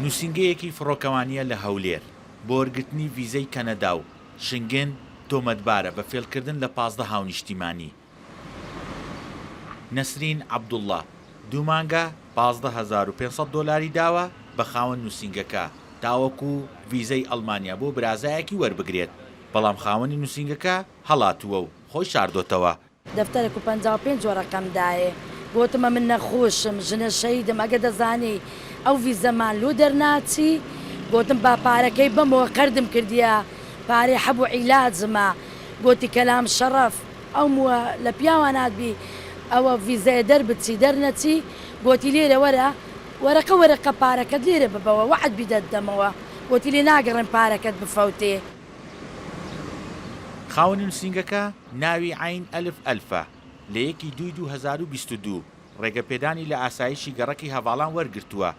نووسنگەیەکی فڕۆکەوانیە لە هەولێر بۆ وەرگرتنی ڤیزەی کەنەدا و شنگن تۆمەتبارە بە فێڵکردن لە 15 هاونیشتیمانی. نەسرین عەبدوڵڵا دوو مانگە 15,500 دۆلاری داوە بە خاوەن نووسنگەکە تاوەکو ڤیزەی ئەڵمانیا بۆ برازایەکی وەربگرێت، بەڵام خاوەنی نووسنگەکە هەڵاتووە و خۆی شاردۆتەوە. دەفتەرێک و 55 جۆرەکەمدایێ گوتمە من نەخۆشم ژنە شەیدم ئەگە دەزانی ئەو ڤیزەمان لۆ دەرناچی گوتم با پارەکەی بمەوە قەردم کردیە پارەی حەبوو عیلاجمە گوتی کەلام شەڕەف ئەومووە لە پیاوان هاتبی ئەوە ڤیزەیە دەربچی دەرنەچی گوتی لێرە وەرەقە پارەکەت لێرە ببەوە وعد بیدەت دەمەوە گوتی لێ ناگەڕێن پارەکەت بفەوتێ. خاوەنی نووسنگەکە ناوی عین ئەلف ئەلفە لە 1/2/2022 ڕێگەپێدانی لە ئاسایشی گەڕەکی هەڤاڵان وەرگرتووە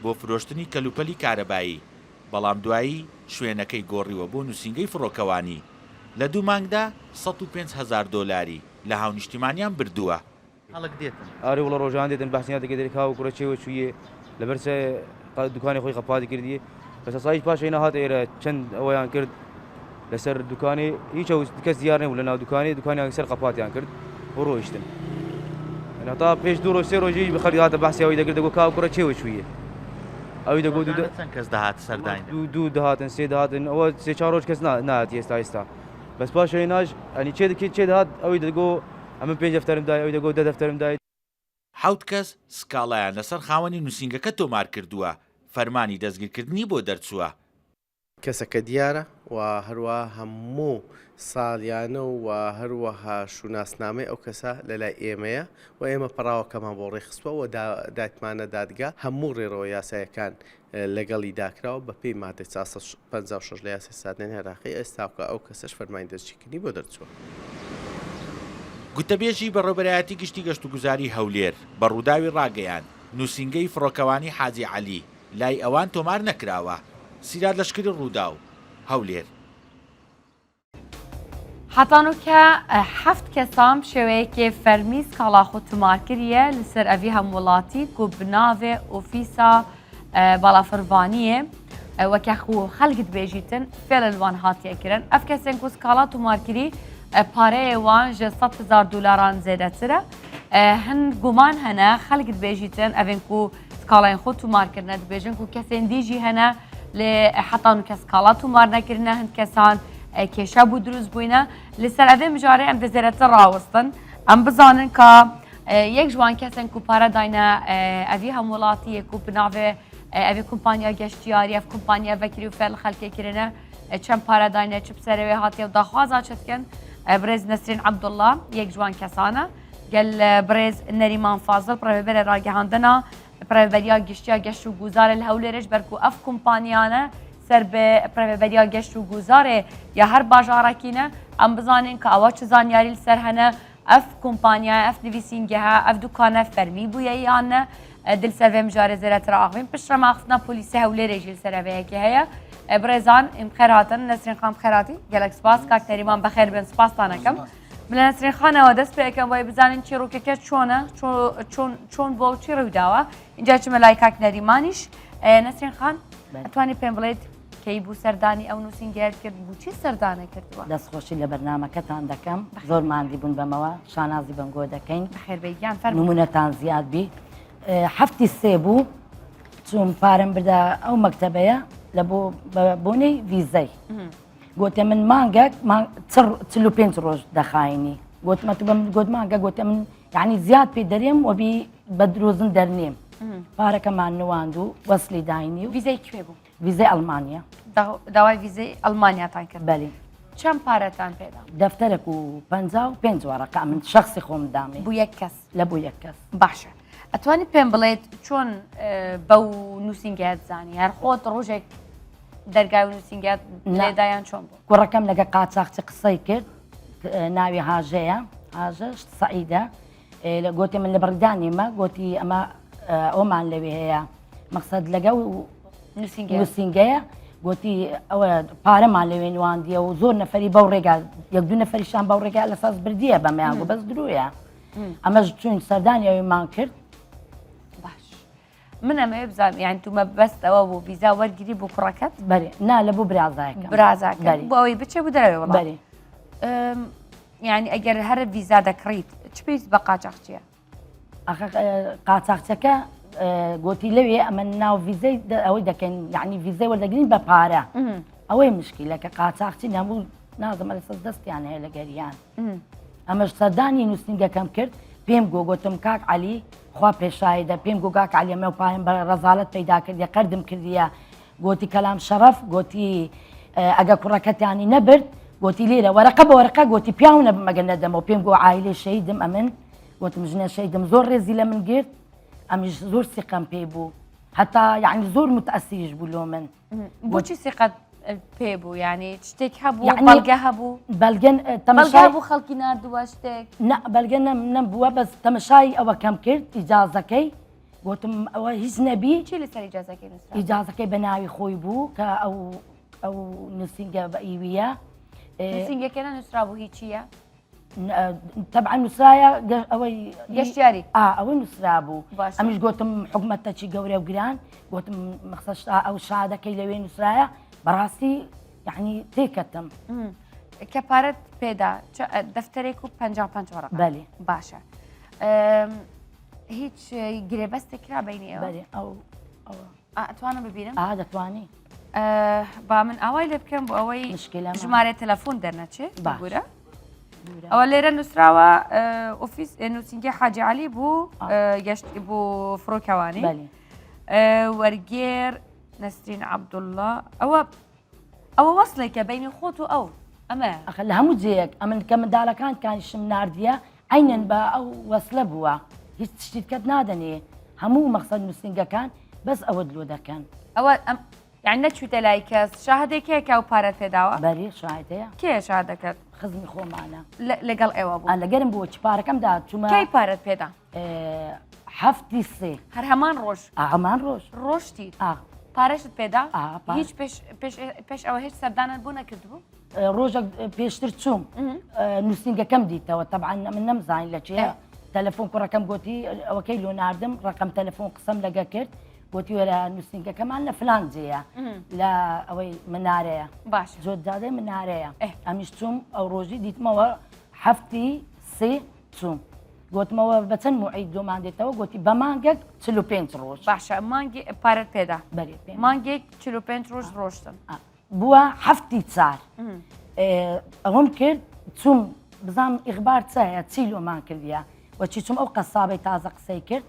بۆ فرۆشتنی کەلوپەلی کارەبایی، بەڵام دوایی شوێنەکەی گۆڕیوە بۆ نووسنگەی فڕۆکەوانی. لە دوو مانگدا 105,000 دۆلاری لە هاونیشتیمانیان بردووە. هەڵک دێتن ئاری وڵە ڕۆژان دێتن بەحسیناتێکی دەری کاو کوڕە چێوە چویە لەبەرچە دوکانی خۆی خەپاتی کردیە بەس سایش پاشەی نەهات ئێرە چەند ئەوەیان کرد لەسەر دوکانی هیچ کەس دیار نەبوو لە ناو دوکانیان سەر قەپاتیان کرد بۆ ڕۆیشتن تا پێش دوو ڕۆژ سێ ڕۆژی بەخەری هاتە بەحسیەوەی دەکرد دەگو کاو کوڕە چێوە چویە ئەوی دەگو چەند کەس داهات سەرداین دوو داهاتن سێ داهاتن ئەوە سێ چهار ڕۆژ کەس نهاتی ئێستا بەس پاشەوەی ناش ئەنی چێ دەکێت چێ داهات ئەوی دەگۆ ئەمە 5 دەفتەرم دای ئەوی دەگۆ 10 دەفتەرم دای. حەوت کەس سکاڵایان لەسەر خاوەنی نووسنگەکە تۆمار کردووە، فەرمانی دەستگیرکردنی بۆ دەرچووە. کەسەکە دیارە و هەروە هەموو ساڵیانە و هەروەها شوناسنامەی ئەو کەسە لەلای ئێمەیە و ئێمە پەراوەکەمان بۆ ڕێخستووە و داتمانە دادگا هەموو ڕێڕەوە یاسایەکان لەگەڵی داکراوە بە پێی مادەی 456 لە یاسای سادنێنی عێراقی ئێستاکە ئەو کەسەش فەرمانی دەستگیرکردنی بۆ دەرچووە. گوتەبێژی بەڕێوەبەرایەتی گشتی گەشتوگوزاری هەولێر بە ڕووداوی ڕاگەیان نووسنگەی فڕۆکەوانی حاجی عەلی لای ئەوان تۆمار نەکراوە. سیراد لەشکری ڕووداو هەولێر. حەتانوکە 7 کەسام شێوەیەکێ فەرمی سکاڵاخۆ تومارکردیە لەسەر ئەڤی هەموڵاتی و بناوێ ئۆفیسا باڵافڕوانیە وەکەخو خەڵکت بێژیتن فێڵەوان هاتیەکردن ئەف کەسێن کو سکاڵا تومارکردی پارەیەوان ژە 100,000 دلاران زێدەترە هەن گومان هەنە خەڵکت بێژیتن ئەڤێن کو سکاڵایان خۆ تومارکردنە دبێژن کو کەسێن دیژی هەنە لێ حەتانوکە سکاڵا تومار نەکردنە هەند کەسان کێشە بوو دروست بووینە لەسەر ئەvێ مژارێ ئەم دەزێرەتە ڕاوەستن ئەم بزانن کە یەک جوان کەسن کو پارە داینە ئەڤی هەموڵاتیە کو بناوێ ئەvێ کۆمپانیا گەشتیاری ئەف کۆمپانیا ڤەکری و فێڵ خەڵکێکردنە چەند پارە داینە چ سەرەوێ هاتیە و داخوازا چتکەن برێز نەسرین عەبدوڵڵا یەک جوان کەسانە گەل برێز نەریمان فازڵ پڕێوەبەرە ڕاگەهاندنە پڕێوەبەریا گشتیا گەشت و گوزارە لە هەولێرش بەرکو ئەف کۆمپانیانە سەر بە پڕێوەبەریا گەشت و گوزارێ یا هەر باژارەکینە ئەم بزانین کە ئەوە چ زانیاری لەسەر هەنە ئەف کۆمپانیا ئەف نویسینگەها ئەف دوکانە فەرمی بوویە یانە دل سەرێ مژارە زێرەترا ئاغوین پشتە ماخستنا پۆلیسی هەولێرێژی سەرەوەیەکی هەیە برێزان ئیم نەسرین خان خێراتی گەلک سپاس کاک نەریمان بەخێر بن سپاستانەکەم من لە نەسرین خانەوە دەست پێەکەم وای بزانین چیرۆکەکە چۆنە چۆن بۆ چی ڕووداوە اینجا چمە لای کاک نەریمانیش نەسرین خان ئەتوانی پێم بڵێیت کەی بوو سەردانی ئەو نووسینگەیە کرد بوو چی سەردانە کردووە دەستخۆشی لە بەرنامەکەتان دەکەم زۆر ماندی بوون بەمەوە شانازی بەنگۆ دەکەین بەخێربەیان نمونەتان زیاد بی هەفتی سێ بوو چوون پارەم بردا ئەو مەکتەبەیە لە بۆنەی ڤیزەی گوتە من مانگەک 45 ڕۆژ دەخاینی گوت مانگە گوتە من یعنی زیاد پێ دەرێم وەبی بە درۆزن دەرنێم پارەکەمان نواند و وەسلی داینی و ڤیزەی کوێ بوو ڤیزەی ئەڵمانیا داوای ڤیزەی ئەڵمانیاتان کرد بەێ چەند پارەتان پێدا دەفتەرێک و 55 وەرەقە من شخصی خۆم دامی بوو یەک کەس لە بوو یەک کەس باشە ئەتوانی پێم بڵێت چۆن بەو نووسینگەت زانی هەر خۆت ڕۆژێک دەرگای و نووسینگەت لێدایان چۆن بوو کوڕەکەم لەگە قاچاقچی قسەی کرد ناوی هاژەیە هاژەش سعیدە لە گوتی من لە بەردانیمە گوتی ئەمە ئەومان لەوێ هەیە مەقسەد لەگە و نووسینگەیە گوتی ئەوە پارەمان لەوێ نواندیە و زۆر نەفەری بەو ڕێگا یەک دوو نەفەریشان بەو ڕێگا لە ساز بردیە بەمەیان بۆ بەس درویە ئەمەش چوین سەردانی ئەویمان کرد باش من ئەمە بزانم یان تومە بەستەوە بوو ڤیزا وەرگری بۆ کوڕەکەت بەێ نا لە بوو برازایەکە برازاکە بۆ ئەوەی بچێ بوو دەرەوێ وڵات بەێ یعنی ئەگەر هەر ڤیزا دەکڕیت چ پێویست بە قاچاق چییە؟ قاچاقچەکە گوتی لەوێ ئەمە ناو ڤیزەی ئەوەی دەکەین یعنی ڤیزەی وەردەگرین بە پارە ئەوەی مشکلەکە قاچاقچی نەبوو نازم لە سەر دەستیان هەیە لە گەریان ئەمەش سەردانی نووسنگەکەم کرد پێم گۆگوتم کاک علی خوا پێشایدە پێم گۆگاک علیەمە و پایم بە ڕەزالت پەیدا کردی قەردم کردیە گوتی کەلام شەرەف گوتی ئەگە کوڕەکەتیانی نەبرد گوتی لێرە وەرەقە بە وەرەقە گوتی پیاونە بمەگە نەدەمەوە پێم گۆ عایلێ شەیدم ئەمن گوتم ژنە شەیدم زۆر ڕێزی لە من گرت ئەمیش زۆر سیقەم پێ بوو هەتا یعنی زۆر متئەسیریش بوو لۆ من بۆچی سیقەت پێ بوو یعنی شتێک هەبوو بەڵگە هەبوو بەلگەن تەماشا بوو خەڵکی نردووە شتێک بەلگە نەبووە بەس تەمەشای ئەوە کەم کرد ئیجازەکەی گوتم ئەوە هیچ نەبی چی لەسەر ئیجازەکەی نووسرا؟ ئیجازەکەی بە ناوی خۆی بوو کە ئەو نووسینگە بە ئیویە نووسینگەکە نووسرا بوو هیچیە؟ طبعا نووسرایە ئەوەی گەشتیاری ئەوەی نووسرا بوو ئەمیش گوتم حکومەتەکی گەورە و گران گوتم مەخسەش ئەو شادەکەی لەوێ نووسرایە بەڕاستی یعنی تێکەتم کە پارەت پێدا دەفتەرێک و 55 وەرەقە بەێ باشە هیچ گرێبەستێک کرا بینی ئەوە ئەو ئەتوانم ببینم دەتوانی با من ئاوای لێ بکەم بۆ ئەوەی ژمارە تەلەفۆن دەرنەچێت بورە ئەوە لێرە نووسراوە ئۆفیس نووسینگە حاجی علی بوو گەشتی بوو فڕۆکەوانی وەرگێر نەسرین عەبدوڵڵا ئەوە وەسڵێکە بینی خۆت و ئەو ئەمە لە هەموو جەیەک ئەمن کە منداڵەکان کانیشم نردیە عینەن بە ئەو وەسلە بووە هیچ تشتیت کەت نادەنێ هەموو مەقسەد نووسینگەکان بەس ئەوە دلۆ دەکەن ئەوە یعنی نەچوویتە لای کەس شاهدێکێکە و پارەت پێداوە بەری شاهدەیە کێ شاهدەکەت خزمی خۆمانە لەگەڵ ئێوە بوو لەگەرم بووە چ پارەکەمدا چوومە کەی پارەت پێدا هەفتی سێ هەر هەمان ڕۆژ هەمان ڕۆژ ڕۆشتی پارەشت پێدا هیچ پێش ئەوە هیچ سەردانت بوو نەکردبوو ڕۆژێک پێشتر چووم نووسینگەکەم دیتەوە طبعا من نەمزانین لە چێ تەلەفۆن کوڕەکەم گوتی ئەوەکەی لۆ ناردم ڕقم تەلەفۆن قسەم لەگە کرد گوتی وەرە نووسینگەکەمان لە فلان جێیە لە ئەوەی منارەیە باش زۆر دادەی منارەیە ئەمیش چووم ئەو ڕۆژی دیتمەوە هەفتی سێ چووم گوتمەوە بە چەند موعید دۆمان دێتەوە گوتی بە مانگێک 45 ڕۆژ باشە مانگی پارەت پێدا بەێ مانگێک 45 ڕۆژ ڕۆشتن بووە هەفتی چار ئەوەم کرد چوم بزانم ئیغبار چایە چی لۆمان کردیە وەچی چوم ئەو قەسابەی تازە قسەی کرد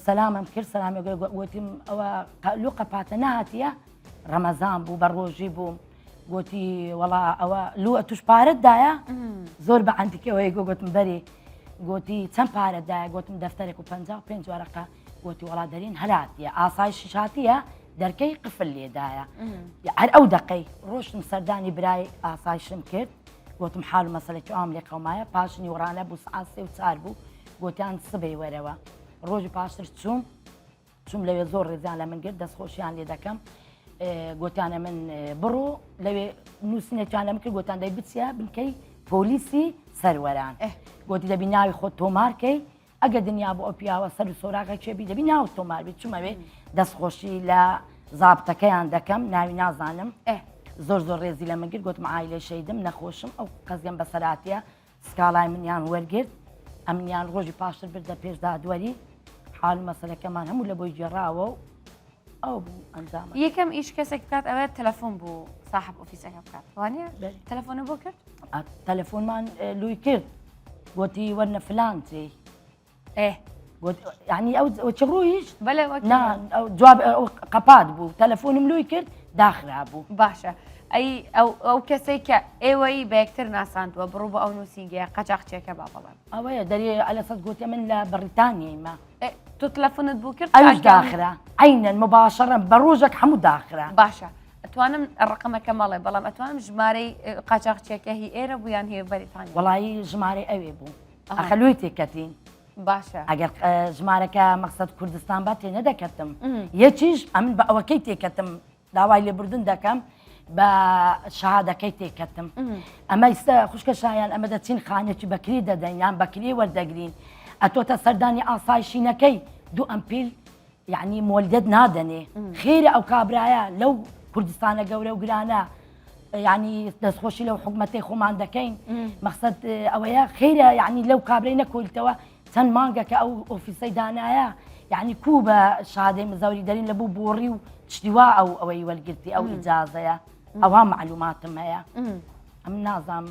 سەلامم کرد سەلامی گوتیم ئەوە لۆ قەپاتە نهاتیە ڕەمەزان بوو بە ڕۆژی بووم گوتی وەڵا ئەوە لوە توش پارەتدایە زۆر بە عەندیکەوەی گوتم بەری گوتی چەند پارەتدایە گوتم دەفتەرێک و 55 وەرەقە گوتی وڵا دەرین هەلاتیە ئاسایشی هاتیە دەرکەی قفل لێدایە هەر ئەو دقەی ڕۆشتم سەردانی برای ئاسایشم کرد گوتم حال مەسەلێکی ئام لێ قەومایە پاشنی وڕانە بوو سعات 3 بوو گوتیان سبەی وەرەوە ڕۆژی پاشتر چوم لەوێ زۆر ڕێزیان لە من گرت دەستخۆشیان لێ دەکەم گوتیانە من بڕۆ لەوێ نووسینێکیان لەم کرد گوتان دەی بچە بنکەی پۆلیسی سەروەران گوتی دەبی ناوی خۆت تۆمارکەی ئەگە دنیا بۆ ئەو پیاوە سەر و سۆراغە کێبی دەبی ناو تۆماربی چوومەوێ دەستخۆشی لە زابتەکەیان دەکەم ناوی نازانم زۆر ڕێزی لە من گرت گوتم عایلە شەیدم نەخۆشم ئەو قەزیەم بەسەراتیە سکاڵای منیان وەرگرت ئەمنیان ڕۆژی پاشتر بردە پێشدا دووەری حال مەسەلەکەمان هەموو لە بۆی گێڕاوە و ئەو ئەنجام یەکەم ئیش کەسێک بکات ئەوە تەلەفۆن بوو صاحب ئۆفیسەکە بکات وانە تەلەفۆنە بۆ کرد تەلەفۆنمان لوی کرد گوتی وەرنە فلان جێ یعنی ئەو چ ڕوویش بەڵێ جواب قەپات بوو تەلەفۆنم لوی کرد داخرا بوو باشە ئەو کەسێک کە ئێوەی بە یەکتر ناساندووە بڕوو بە ئەو نووسینگەیە قەچاقچێکە با بەڵێن ئەوەیە دەری ئەلەسەد گوتە من لە بەریتانیایمە تۆ تەلەفۆنت بوو کرد ئەوش داخرا عینەن مباشەڕەن بە ڕۆژێک هەموو داخرا باشە ئەتوانم ڕقمەکە مەڵێ بەڵام ئەتوانم ژمارەی قاچاقچێکە هی ئێرە بوویان هەیە بەریتانیا وەڵایی ژمارە ئەوێ بوو ئەخەلوی تێکەتین باشە ئەگەر ژمارەکە مەقسەد کوردستان با تێ نەدەکەتم یەکیش ئەمن بە ئەوەکەی تێکەتم داوای لێبوردن دەکەم بە شەهادەکەی تێکەتم ئەمە ئێستا خوشکە شایان ئەمە دەچین خانێکی بەکری دەدەین یان بەکری وەردەگرین ئەتۆتە سەردانی ئاسایشینەکەی دوو ئەمپیل یعنی مۆلدت نادەنێ خێرە ئەو کابرایە لەو کوردستانە گەورە و گرانە یعنی دەستخۆشی لەو حکومەتی خۆمان دەکەین مەقسەد ئەوەیە خێرە یعنی لەو کابرای نەکۆیتەوە چەند مانگە کە ئەو ئۆفیسەی دانایە یعنی کوو بە شادەی مزەوری دەرین لە بوو بۆڕی و شتیوا ئەوەی وەرگرتی ئەو ئیجازەیە ئەوها معلوماتم هەیە ئەم نازام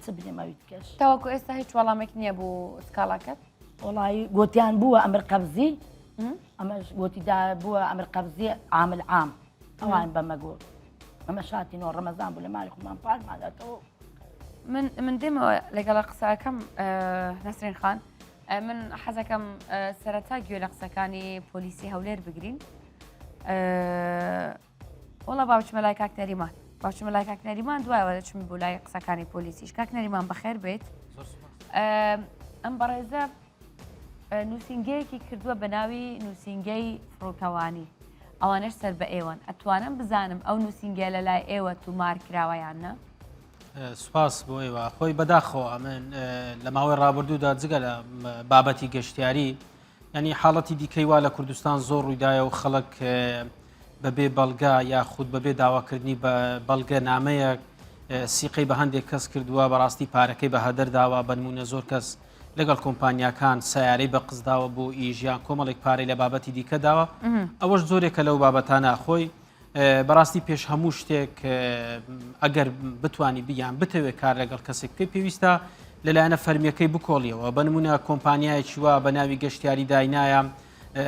چ بنێمەوی کەش تاوەکو ئێستا هیچ وەڵامێک نییە بۆ سکاڵاکەت وڵی گوتیان بووە ئەمر قەبزی ئەمەش گوتیدا بووە ئەمر قەبزی عامل عام ئەوان بەمەگۆ ئەمە شاتی نۆ ڕەمەزان بوو لە مالی خۆمان پارماداتەوە من دێمەوە لەگەڵ قسەکەم نەسرین خان من حەزەکەم سەرەتا گوێ لە قسەکانی پۆلیسی هەولێر بگرین وڵا باوچمە لای کاک نەریمان باوچمە لای کاک نەریمان دوایەوە دەچم بۆ لای قسەکانی پۆلیسیش کاک نەریمان بەخێر بێت ئەم بەڕێزە نووسنگەیەکی کردووە بە ناوی نووسنگەی فڕۆکەوانی ئەوانش سەر بە ئێوەن ئەتوانم بزانم ئەو نووسنگە لە لای ئێوە تومار کراوەیانە سوپاس بۆ ئێوە خۆی بەداخەوە من لە ماوەی ڕابردوودا جگە لە بابەتی گەشتیاری ینی حاڵەتی دیکەی وا لە کوردستان زۆر ڕوویدایە و خەڵک بەبێ بەڵگا یاخود بەبێ داواکردنی بە بەڵگە نامەیەک سیقەی بە هەندێک کەس کردووە بەڕاستی پارەکەی بە هەدەرداوە بنمونە زۆر کەس لەگەڵ کۆمپانیاکان سیارەی بە قزداوە بۆ ئیژیان کۆمەڵێک پارەی لە بابەتی دیکە داوە ئەوەش زۆرێکە لەو بابەتانە خۆی بەڕاستی پێش هەموو شتێک ئەگەر بتانی بیان بتەوێت کار لەگەڵ کەسێک پێ پێویستە لەلایەنە فەرمیەکەی بکۆڵیەوە بنمونە کۆمپانیایکی وا بە ناوی گەشتیاری داینایە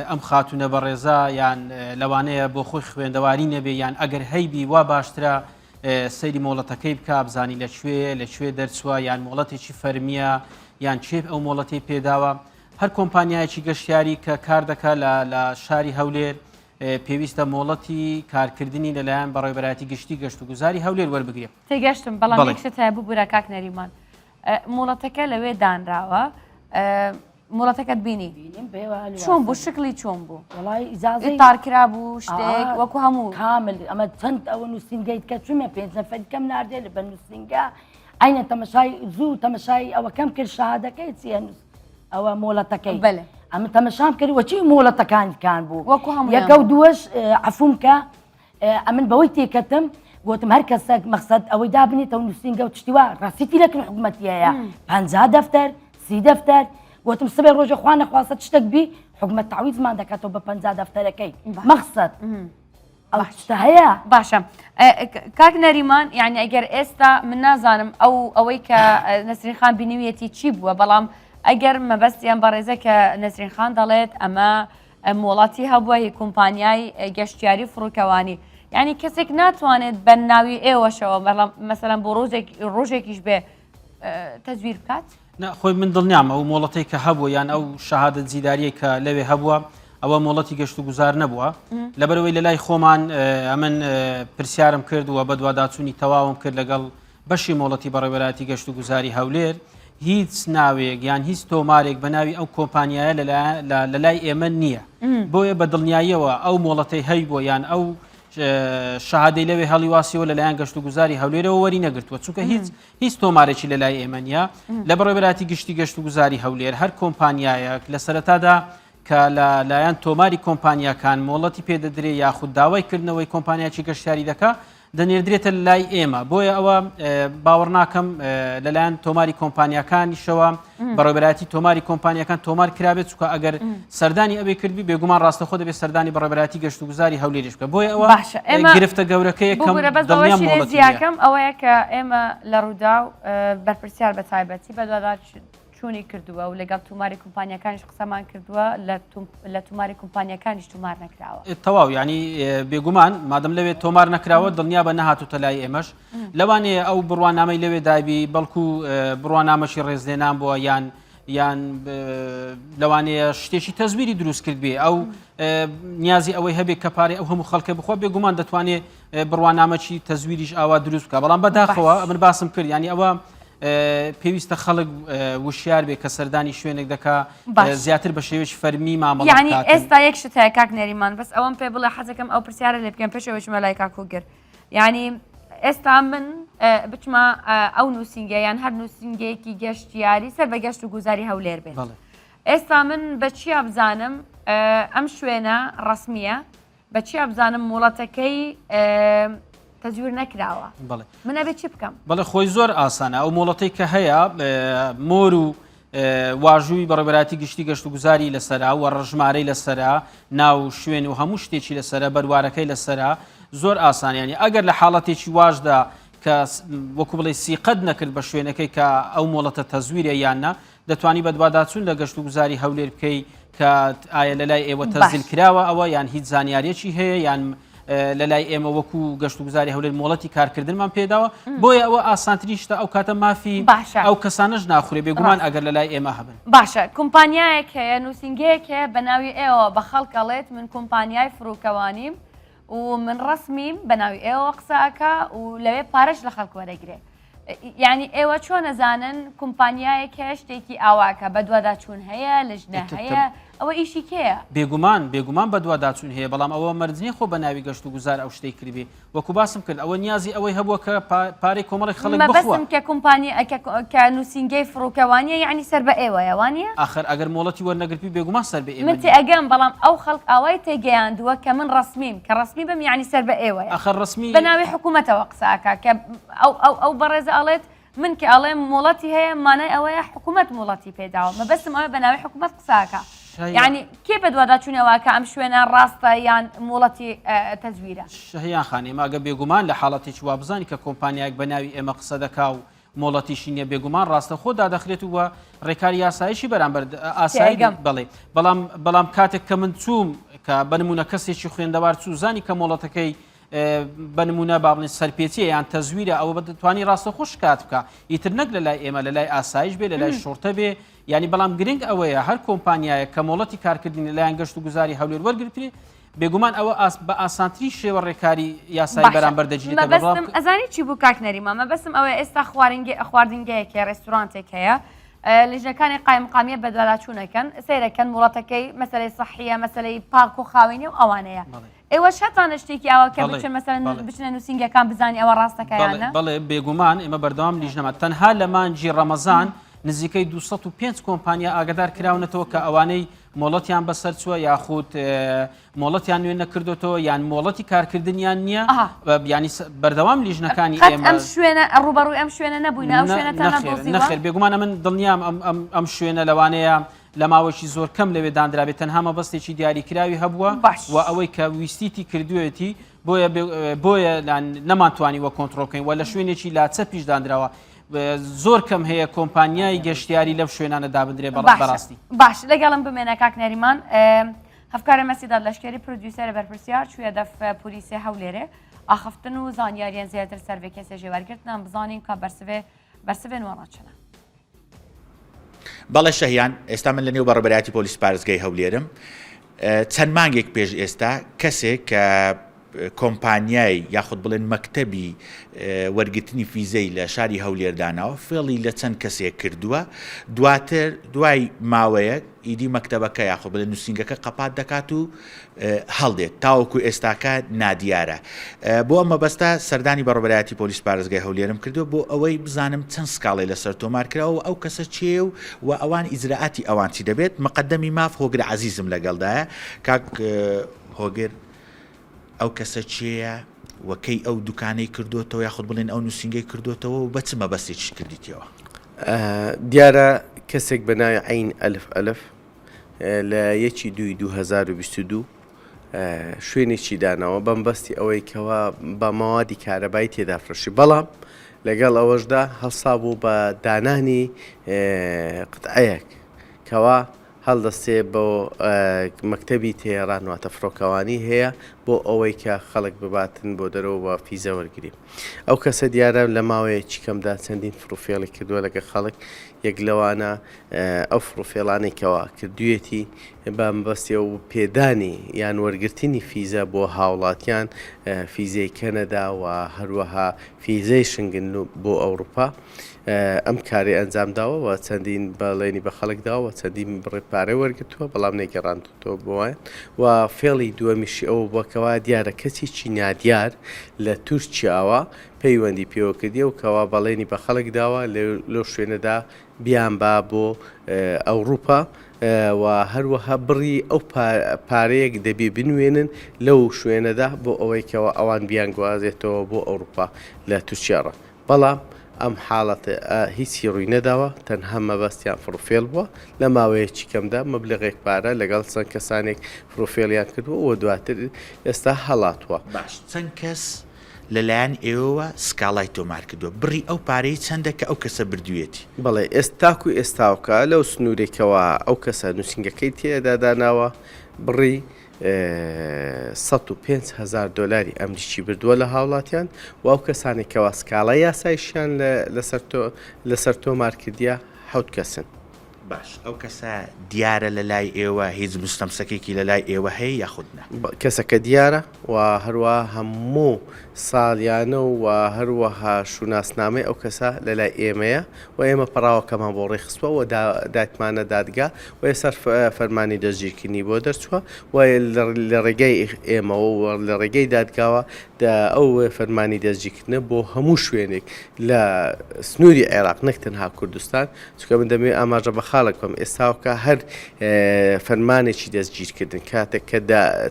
ئەم خاتونە بە ڕێزا یان لەوانەیە بۆ خۆی خوێندەواری نەبێ یان ئەگەر هەیبی وا باشترە سەیری مۆڵەتەکەی بکە بزانی لەکوێ دەرچووە یان مۆڵەتێکی فەرمیە یان چێ ئەو مۆڵەتی پێداوە هەر کۆمپانیایکی گەشتیاری کە کار دەکا لە شاری هەولێر پێویستە مۆڵەتی کارکردنی لەلایەن بەڕێوەبەرایەتی گشتی گەشت و گوزاری هەولێر وەربگرێت تێگەشتم بەڵام یەکشت هەیە بوو بورە کاک نەریمان مۆڵەتەکە لەوێ دانراوە مۆڵەتەکەت بینی چۆن بوو شکلی چۆن بوو وڵی ئیجازەی تارکرا بوو شتێک وەکو هەموو کامل ئەمە چەند ئەوە نووسنگەیت کە چوومە پێنج نەفەری کەم ناردێ لە بە نووسنگە ئەینە تەمەشای زوو تەمەشای ئەوە کەم کرد شەهادەکەی چیە ئەوە مۆڵەتەکەی بەڵێ ئەمە تەمەشام کرد وەچی مۆڵەتەکان بوو وەکو هەموو یەکە و دووەش عەفوم کە ئەمن بەوەی تێکەتم گوتم هەر کەسێک مەقسەد ئەوەی دابنێتەوە نووسنگە و تشتیوە ڕاستیتی لەکن حکوومەتیەیە 50 دەفتەر 30 دەفتەر گوتم سبێ ڕۆژە خوا نەخواستە تشتێک بی حکوومەت تەعویزمان دەکاتەوە بە 50 دەفتەرەکەی مەقسەد ئەو شتە هەیە باشە کاک نەریمان یعنی ئەگەر ئێستا من نازانم ئەوەی کە نەسرین خان بینویەتی چی بووە بەڵام ئەگەر مەبەستیان بەڕێزە کە نەسرین خان دەڵێت ئەمە مۆڵەتی هەبووە هی کۆمپانیای گەشتیاری فڕۆکەوانی یعنی کەسێک ناتوانێت بە ناوی ئێوەشەوە مەسەلەن بۆ ڕۆژێکیش بێ تەزویر بکات خۆی من دڵنیام ئەو مۆڵەتی کە هەبووە یان ئەو شەهادەت زیداریە کە لەوێ هەبووە ئەوە مۆڵەتی گەشت و گوزار نەبووە لەبەرەوەی لە لای خۆمان ئەمن پرسیارم کرد و بە دوواداچوونی تەواوم کرد لەگەڵ بەشی مۆڵەتی بەڕێوەبەرایەتی گەشت و گوزاری هەولێر هیچ ناوێک یان هیچ تۆمارێک بە ناوی ئەو کۆمپانیایە لە لای ئێمە نییە بۆیە بە دڵنیاییەوە ئەو مۆڵەتەی هەی بۆ یان ئەو شەهادەی لەوێ هەڵیواسیەوە لەلایەن گەشت و گوزاری هەولێرەوە وەری نەگرتووە چونکە هیچ تۆمارێکی لە لای ئێمە نیە لە بەڕێوەبەرایەتی گشتی گەشت و گوزاری هەولێر هەر کۆمپانیایەک لە سەرەتادا کە لایەن تۆماری کۆمپانیاکان مۆڵەتی پێدەدرێ یاخود داوای کردنەوەی کۆمپانیاکی گەشتیاری دەکا دەنێردرێتە لای ئێمە بۆیە ئەوە باوەڕ ناکەم لەلایەن تۆماری کۆمپانیاکانیشەوە بەڕێوەبەرایەتی تۆماری کۆمپانیاکان تۆمار کرابێت چونکە ئەگەر سەردانی ئەوێ کردبی بێگومان ڕاستەخۆ دەبێت سەردانی بەڕێوەبەرایەتی گەشت و گوزاری هەولێریش بکە بۆیە ئەوە گرفتە گەورەکەی زیاکەم ئەوەیە کە ئێمە لە ڕوودا و بەرپرسیار بە تایبەتی بەدوادار چوونی کردووە و لەگەڵ توماری کۆمپانیەکانیش قسەمان کردووە لە توماری کۆمپانیەکانیش تومار نەکراوە تەواو ینی بێگومان مادەم لەوێ تۆمار نەکراوە دڵنیا بە نەهاتوتە لای ئێمەش لەوانەیە ئەو بڕوانامەی لەوێ دابی بەڵکو بڕوانامەشی ڕێزلێنان بووە یان لەوانەیە شتێکی تەزویری دروست کرد بێ ئەو نیازی ئەوەی هەبێت کە پارێ ئەو هەموو خەڵکە بخوا بێگومان دەتوانێت بڕوانامەکی تەزویریش ئاوا دروست بکە بەڵام بەداخەوە من باسم کرد ینی ئەوە پێویستە خەڵک وشیار بێ کە سەردانی شوێنێک دەکا زیاتر بە شێوەی فەرمی مامەڵ یعنی ئێستا یەک شت هەیە کاک نەریمان بەس ئەوەم پێ بڵێ حەزەکەم ئەو پرسیارە لێ بکەم پێشەوەی لای کاکوگەر یعنی ئێستا من بچمە ئەو نووسنگە یان هەر نووسنگەیەکی گەشتیاری سەر بە گەشت و گوزاری هەولێر بێت ئێستا من بە چیا بزانم ئەم شوێنە ڕسمیە بەچی بزانم وڵاتەکەی تەزویر نەکراوە منە بێت چی بکەم بەڵێ خۆی زۆر ئاسانە ئەو مۆڵەتەی کە هەیە مۆر و واژووی بەڕێبەراتی گشتی گەشت و گوزاری لەسەرا و ڕژمارەی لەسەرا ناو شوێن و هەموو شتێکی لەسەرە بەروارەکەی لەسەرا زۆر ئاسانیانی ئەگەر لە حاڵەتێکی واشدا کە وەکو بڵێ سیقەت نەکرد بە شوێنەکەی کە ئەو مۆڵەتە تەزویرە یاننا دەتوانی بەدواداچوون لە گەشت و گوزاری هەولێر بکەی کە ئایا لە لای ئێوە تەزیل کراوە ئەوە یان هیچ زانیاریەکی هەیە یان لە لای ئێمە وەکو گەشت و گوزاری هەولێر مۆڵەتی کارکردنمان پێداوە بۆیە ئەوە ئاسانتریشتە ئەو کاتە مافی ئەو کەسانەش ناخورێ بێگومان ئەگەر لە لای ئێمە هەبن باشە کۆمپانیایەک هەیە نووسنگەیەک هەیە بە ناوی ئێوە بە خەڵکەڵێت من کۆمپانیای فروکەوانیم و من ڕسمیم بە ناوی ئێوە قساکە و لەوێ پارەش لە خەڵک وەرەگرێ یعنی ئێوە چۆن نەزانن کۆمپانیایەک هەیە شتێکی ئاواکە بە دوواداچوون هەیە لەژنە هەیە ئەوە ئیشی کێیە بێگومان بە دوواداچوون هەیە بەڵام ئەوە مەرجنی خۆ بە ناوی گەشت و گوزار ئەو شتەی کردبێ وەکو باسم کرد ئەوە نیازی ئەوەی هەبووە کە پارەی کۆمەڵی خەڵک بخوە کە کۆمپانیا کە نووسنگەی فڕۆکەوانیە یعنی سەر بە ئێوەیە وانە ئاخر ئەگەر مۆڵەتی وەرنەگرپی بێگومان سەر بە ئێمە من تێئەگەم بەڵام ئەو خەڵک ئاوای تێگەیاندووە کە من ڕسمیم کە ڕسمی بم یعنی سەر بە ئێوەیە ئاخر ڕسمی بە ناوی حکوومەتەوە قساکە کە ئەو بەڕێزە ئەڵێت من کە ئەڵێم مۆڵەتی هەیە مانای ئەوەیە حکوومەت مۆڵەتی پێداوە مەبەستم ئەوە بە ناوی حکوومەت قساکە یعنی کێ بە دوواداچوونەوە کە ئەم شوێنە ڕاستە یان مۆڵەتی تەزویرە شەهیان خانێ ماگە بێگومان لە حاڵەتێکی وا بزانانی کە کۆمپانیایك بە ناوی ئێمە قسە دەکا و مۆڵەتیشی نیە بێگومان ڕاستە خۆ دادەخرێت و بە ڕێکاری یاسایشی بەرامبەر ئاسایی بڵێ بەڵام کاتێک کە من چووم کە بەنمونە کەسێکی خوێندەوار چوو زانی کە مۆڵەتەکەی بنمونە بابڵین سەرپێچیە یان تەزویرە ئەوە بە دەتوانی ڕاستە خۆش کات بکە ئیتر نەک لە لای ئێمە لە لای ئاسایش بێ لە لای شۆرتە بێ ینی بەڵام گرنگ ئەوەیە هەر کۆمپانیایە کە مۆڵەتی کارکردنی لایەن گەشت و گوزاری هەولێر وەرگرتری بێگومان ئەوە بە ئاسانتری شێوە ڕێکاری یاسایی بەرامبەر دەجێتە بەڵام ئەزانی چی بوو کاکنەریمە مەبەستم ئەوەیە ئێستا خواردنگەیەکی ڕێستورانتێک هەیە لێژنەکانی قایمقامیە بە دواداچوونەکەن سیرەکەن وڵاتەکەی مەسەلەی سەحیە مەسەلەی پاک و خاوێنی و ئەوانەیە ئێوە شەتانە شتێکی ئەوە کە بچن مەسەلەن بچنە نووسنگەکان بزانی ئەوە ڕاستەکەیانە بەڵێ بێگومان ئێمە بەردەوام لیژنەما تەنها لە مانجی ڕەمەزان نزیکەی 205 کۆمپانیا ئاگدار کراونەتەوە کە ئەوانەی مۆڵەتیان بەسەر چووە یاخود مۆڵەتیان نوێ نەکردوتەوە یان مۆڵەتی کارکردنیان نییە ینی بەردەوام لیژنەکانی ئێمە ئەم شوێنە ڕوبەڕووی ئەم شوێنە نەبووین ئەم شوێنە نەخێر بێگومانە من دڵنیام ئەم شوێنە لەوانەیە لە ماوەشی زۆر کەم لەوێ دانرابێت تەنها مەبەستێکی دیاریکراوی هەبووە و ئەوەی کە ویستیتی کردوێتی بۆیە نەمانتوانی وە کۆنتڕۆڵکەین و لە شوێنێکی لاچە پیش دانراوە زۆر کەم هەیە کۆمپانیای گەشتیاری لەو شوێنانە دابدرێ بەڕاستی باش لەگەڵم بمێنە کاکنەریمان هەفکارە مەسیداد لەشکێری پرۆدیوسەرە بەرپرسیار چوویە دەف پۆلیسی هەولێرێ ئاخفتن و زانیاریان زیاتر سەرڤێ کەسێ ژێوەرگرتنان بزانین کە بەرسڤێ نوەڕاچنە بەڵێ شەهیان ئێستا من لە نێو بەڕێبەرایەتی پۆلیس پارێزگای هەولێرم چەند مانگێک پێش ئێستا کەسێک کە کۆمپانیای یاخود بڵێن مەکتەبی وەرگرتنی فیزەی لە شاری هەولێردانەوە فێڵی لە چەند کەسێک کردووە دواتر دوای ماوەیەک ئیدی مەکتەبەکە یاخود بڵێن نووسنگەکە قەپات دەکات و هەڵدێت تاوەکو ئێستاکە نادیارە بۆ ئەمە بەستا سەردانی بەڕێبەرایەتی پۆلیس پارێزگای هەولێرم کردووە بۆ ئەوەی بزانم چەند سکاڵی لەسەر تۆمار کراوە ئەو کەسە چێ و ئەوان ئیجراعاتی ئەوان چی دەبێت مقدەمی ماف هۆگر عەزیزم لەگەڵدایە کاک هۆگر ئەو کەسە چێە وەکەی ئەو دوکانەی کردوتەوە یاخود بڵێن ئەو نووسنگەی کردوتەوە و بەچ مەبەستێکیش کردیتەوە دیارە کەسێک بە ناوی عین ئەلف لە 1/2/2022 شوێنێکی دانەوە بەمبەستی ئەوەی کەوا بە ماوادی کارەبایی تێدا فرۆشی بەڵام لەگەڵ ئەوەشدا هەڵسا بوو بە دانانی قتعەیەک کەوا هەڵدەستێ بۆ مەکتەبی تێڕانواتە فڕۆکەوانی هەیە بۆ ئەوەی کە خەڵک بباتن بۆ دەرەوە بە فیزە وەرگری ئەو کەسە دیارە لە ماوەیەکی کەمدا چەندین فڕوفێڵی کردووە لەگە خەڵک یەک لەوانە ئەو فڕوفێڵانی کەوا کردوێتی بەمبەستی و پێدانی یان وەرگرتنی فیزە بۆ هاوڵاتیان فیزەی کەنەدا و هەروەها فیزەی شنگن بۆ ئەوروپا ئەم کاری ئەنجامداوە و چەندین بەڵێنی بە خەڵکداوە چەندین بڕێپارەی وەرگتووە بەڵام نەگەڕاندوتەوە بۆیان و فێڵی دووەمیشی ئەوە بووەکەوە دیارە کەسێکی نادیار لە تورکیاوە پەیوەندی پێوە کردیە و کەوا بەڵێنی بە خەڵکداوە لەو شوێنەدا بیان با بۆ ئەوروپا و هەروەها بڕی ئەو پارەیەک دەبێ بنوێنن لەو شوێنەدا بۆ ئەوەی کەەوە ئەوان بیان گوازێتەوە بۆ ئەوروپا لە تورکیاڕە بەڵام ئەم حاڵەتە هیچی ڕووی نەداوە تەنها مەبەستیان فڕوفێل بووە لە ماوەیەکی کەمدا مەبلغێک پارە لەگەڵ چەند کەسانێک فڕوفێلیان کردووە و دواتر ئێستا هەڵاتوە باش چەند کەس لەلایەن ئێوە سکاڵای تۆمار کردووە بڕی ئەو پارەی چەندە کە ئەو کەسە بردوێتی بەڵێ ئێستاکو ئێستاوکە لەو سنوورێکەوە ئەو کەسە نووسنگەکەی تێدا داناوە بڕی 105,000 دلاری ئەمریکی بردووە لە هاوڵاتیان و ئەو کەسانێکەوە سکاڵای یاسایشیان لەسەر تۆمارکردیا 7 کەسن باش ئەو کەسە دیارە لە لای ئێوە هیچ مستەمسەکێکی لە لای ئێوە هەیە یاخودنا کەسەکە دیارە و هەروە هەموو ساڵیانە و هەروەها شوناسنامەی ئەو کەسە لە لای ئێمەیە و ئێمە پڕاوەکەمان بۆ ڕێخستووە و داتمانە دادگا و ێسەر فەرمانی دەستگیرکردنی بۆ دەرچووە و لە ڕێگەی ئێمەوە و لە ڕێگەی دادگاوە ئەو فەرمانی دەستگیرکردنە بۆ هەموو شوێنێک لە سنووری عێراق نەک تەنها کوردستان چکە من دەمێ ئاماژە بە خاڵک بم ئێستاوکە هەر فەرمانێکی دەستگیرکردن کاتێک کە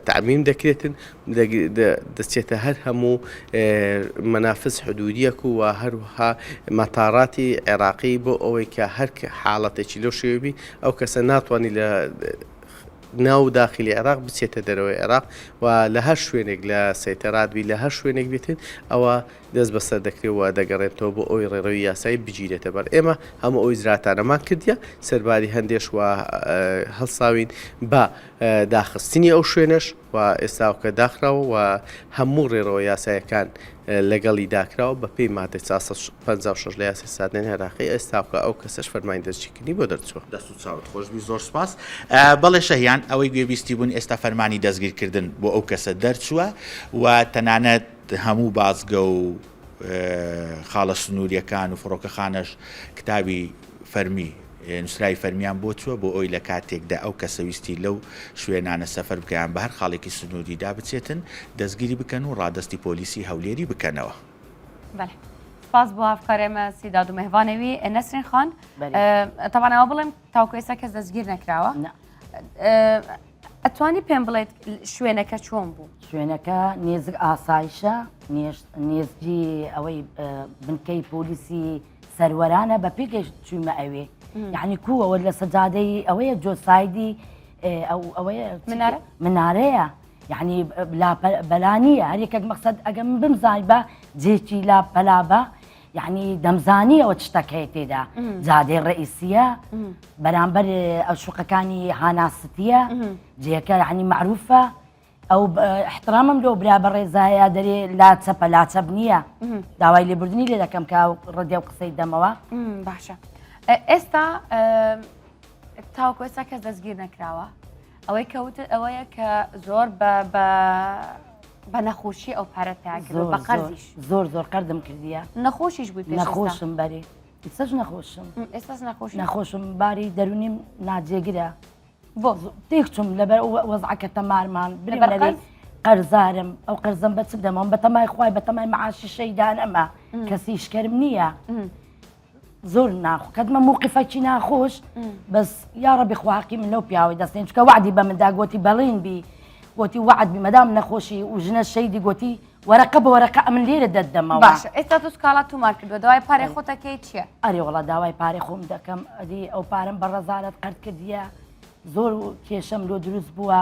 تعمیم دەکرێتن دەچێتە هەر هەموو مەنافس حدودیەک و هەروها مەتاڕاتی عێراقی بۆ ئەوەی کە هەر حاڵەتێکی لەو شێوبی ئەو کەسە ناتوانانی لە ناو داخلی عێراق بچێتە دەرەوەی عێراق و لە هەر شوێنێک لە سەیتەراتبی لە هەر شوێنێک بێتن ئەوە دەست بەسەر دەکرێتەوە دەگەڕێتەوە بۆ ئەوی ڕێڕەوی یاسایی بگیرێتە بەر ئێمە هەموو ئەوی زراتانەمان کردیە سەرباری هەندێش و هەڵساوین بە داخستنی ئەو شوێنش و ئێستاوکە داخراوە و هەموو ڕێڕەوە یاسایەکان لەگەڵی داکراوە بە پێی مادەی 56 لە یاسی سادنێن عێراقی ئێستاوکە ئەو کەسەش فەرمانی دەستگیرکردنی بۆ دەرچووە دەست و چاوت خۆشبی زۆر سپاس بەڵێ شەهیان ئەوەی گوێبیستی بوون ئێستا فەرمانی دەستگیرکردن بۆ ئەو کەسە دەرچووە و تەنانەت هەموو بازگە و خاڵە سنووریەکان و فڕۆکەخانەش کتابی فەرمی نووسراوی فەرمیان بۆ چووە بۆ ئەوی لە کاتێکدا ئەو کەسەویستی لەو شوێنانە سەفەر بکەیان بە هەر خاڵێکی سنووریدا بچێتن دەستگیری بکەن و ڕادستی پۆلیسی هەولێری بکەنەوە. بەڵێ سپاس بۆ هەفکارێمە سیداد و مهوانەوی نەسرین خان تەوانەوە بڵێم تاوکو ئێستا کەس دەستگیر نەکراوە ئەتوانی پێم بڵێت شوێنەکە چۆن بوو؟ شوێنەکە نێزک ئاسایشە نێزجی ئەوەی بنکەی پۆلیسی سەروەرانە بە پێکەش چوومە ئەوێ یعنی کووەوە لە سەجادەی ئەوەیە جۆسایدی ئەوەیە منارەیە یعنی بەلانیە هەرێکێک مەقسەد ئەگە من بمزای بە جێکی لا پەلابە یعنی دەمزانیەوە تشتەکەی تێدا جادەی ڕئیسیە بەرامبەر ئەو شوقەکانی هاناستیە جێەکە یعنی معروفە ئەو احترامم لۆ برا بە ڕێزایە دەرێ لاچە پەلاچەب نییە داوای لێبوردنی لێ دەکەم کا ڕێدێ و قسەی دەمەوە باشە ئێستا تاوەکو ئێستا کەس دەستگیر نەکراوە ئەوەی کەوت ئەوەیە کە زۆر بە نەخۆشی ئەو پارەت پیاکرد بە قەرزیش زۆر قەردم کردیە نەخۆشیش بووی پێش نەخۆشم بەری ئێستاش نەخۆشم ئێستاس نەخۆشم باری دەرونیم ناجێگرە بۆ تێکچوم لەبەر وەزعەکە تەمارمان بری قەرزارم ئەو قەرزم بە چ بدەمەوە بە تەمای خوای بە تەمای مەعاشی شەیدان ئەمە کەسی شکەرم نییە زۆر ناخۆ کەدمە مووقفەکی ناخۆش بەس یاڕەبی خواقی من لەو پیاوەی دەستێن چکە وعدی بە مندا گوتی بەڵین بی گوتی وعد بی مەدام نەخۆشی و ژنە شەیدی گوتی وەرەقە بە وەرەقە ئەمن لێرە دەدەمەوە باشە ئێستا تو سکاڵات تومار کردووە داوای پارەی خۆتەکەی چییە؟ ئەرێ وڵا داوای پارەی خۆم دەکەم ئەدی ئەو پارەم بە ڕەزارەت قەرد کردیە زۆر کێشەم لۆ دروست بووە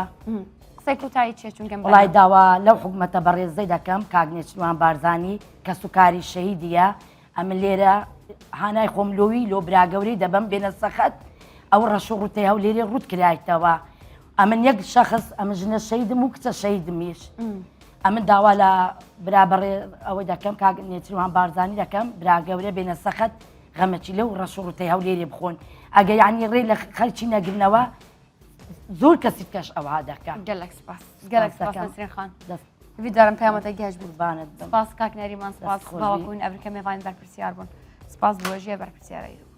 قسەی کوتایی چیە چونکە وڵای داوا لەو حکومەتە بەڕێزەی دەکەم کاگنێچوان بارزانی کەس و کاری شەهیدیە ئەمن لێرە هانای خۆملۆوی لۆ براگەورەی دەبم بێنە سەخەت ئەو ڕەشوڕوتەی هەولێری ڕوت کرایتەوە ئەمن یەک شەخص ئەمە ژنە شەیدم و کچە شەیدمیش ئەمن داوا لە برابڕێ ئەوەی دەکەم کاگنێچوان بارزانی دەکەم براگەورە بێنە سەخەت غەمەکی لەو ڕەشوڕوتەی هەولێری بخۆن ئەگە یعنی ڕێ لە خەرچی نەگرنەوە زۆر کەسی کەش ئەوها دەکەم گەلک سپاس نەسرین خان ویدارم پەیامەتە گەشت بوو بانت سپاس کاک نەریمان سپاس باوەکوون ئەبرکە میێوانی بەرپرسیار بوون سپاس بۆ ژێ بەرپرسیارەیە